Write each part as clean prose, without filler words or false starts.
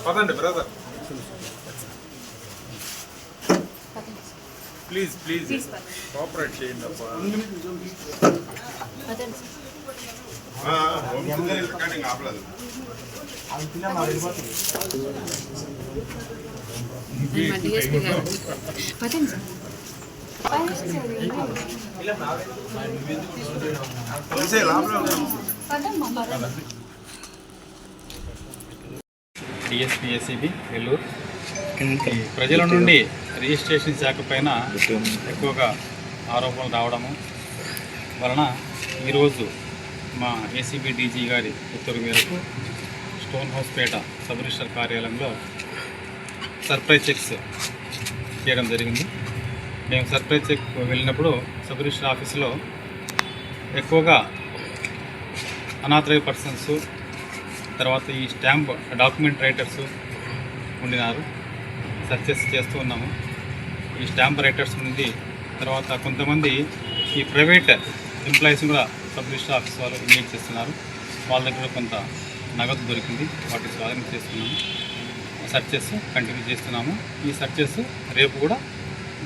పదండి brother, please please cooperate చేయండి అబ్బా. రికార్డింగ్ ఆపలేదు. DSP ACB Nellore. ప్రజల నుండి రిజిస్ట్రేషన్ శాఖ పైన ఎక్కువగా ఆరోపణలు రావడము వలన ఈరోజు మా ఏసీబీ డీజీ గారి ఉత్తర్వు మేరకు స్టోన్ హౌస్పేట సబ్ రిజిస్టర్ కార్యాలయంలో సర్ప్రైజ్ చెక్స్ చేయడం జరిగింది. మేము సర్ప్రైజ్ చెక్ వెళ్ళినప్పుడు సబ్ రిజిస్టర్ ఆఫీసులో ఎక్కువగా అనాథరైజ్ పర్సన్స్, తర్వాత ఈ స్టాంప్ డాక్యుమెంట్ రైటర్స్ ఉండినారు. సర్చెస్ చేస్తూ ఉన్నాము. ఈ స్టాంప్ రైటర్స్ నుండి తర్వాత కొంతమంది ఈ ప్రైవేట్ ఎంప్లాయీస్ కూడా సబ్ రిజిస్టర్ ఆఫీస్ వాళ్ళు ఎంగేజ్ చేస్తున్నారు. వాళ్ళ దగ్గర కొంత నగదు దొరికింది, వాటిని స్వాధీనం చేస్తున్నాము. సర్చెస్ కంటిన్యూ చేస్తున్నాము. ఈ సర్చెస్ రేపు కూడా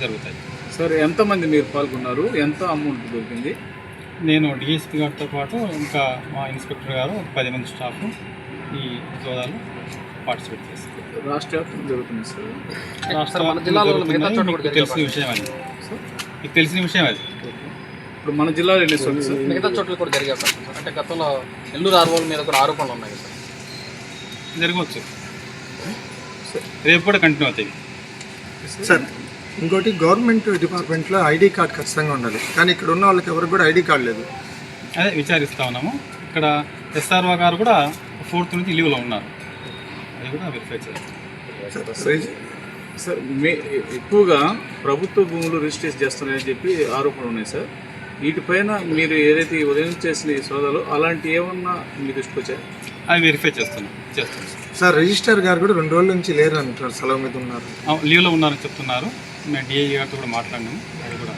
జరుగుతాయి. సార్, ఎంతమంది మీరు పాల్గొన్నారు? ఎంత అమౌంట్ దొరికింది? నేను డిఎస్పీ గారితో పాటు ఇంకా మా ఇన్స్పెక్టర్ గారు 10 మంది స్టాఫ్ ఈ సోదాలు పార్టిసిపేట్ చేస్తారు. రాష్ట్ర వ్యాప్తంగా జరుగుతుంది సార్. తెలిసిన విషయం అది, మీకు తెలిసిన విషయం అది. ఇప్పుడు మన జిల్లాలో ఎన్ని సార్? మిగతా చోట్ల కూడా జరిగే అవకాశం సార్. అంటే గతంలో నెల్లూరు ఆర్వోల మీద కూడా ఆరోపణలు ఉన్నాయి సార్. జరగవచ్చు, రేపు కూడా కంటిన్యూ అవుతాయి సార్. ఇంకోటి, గవర్నమెంట్ డిపార్ట్మెంట్లో ఐడి కార్డ్ ఖచ్చితంగా ఉండాలి, కానీ ఇక్కడ ఉన్న వాళ్ళకి ఎవరికి కూడా ఐడి కార్డు లేదు. అదే విచారిస్తూ ఉన్నాము. ఇక్కడ ఎస్ఆర్ఓ గారు కూడా 4th నుంచి లీవ్లో ఉన్నారు, అది కూడా వెరిఫై చేయాలి. సార్, ఎక్కువగా ప్రభుత్వ భూములు రిజిస్ట్రేషన్ చేస్తున్నాయని చెప్పి ఆరోపణలు ఉన్నాయి సార్. వీటిపైన మీరు ఏదైతే ఉదయం చేసిన ఈ సోదాలు అలాంటి ఏమన్నా మీ దృష్టికి వచ్చాయి? అవి వెరిఫై చేస్తున్నాం. సార్, రిజిస్టర్ గారు కూడా 2 రోజుల నుంచి లేరు అంటున్నారు, సెలవు మీద ఉన్నారు, లీవ్లో ఉన్నారని చెప్తున్నారు. మేము డిఐ గారితో కూడా మాట్లాడినాము, అది కూడా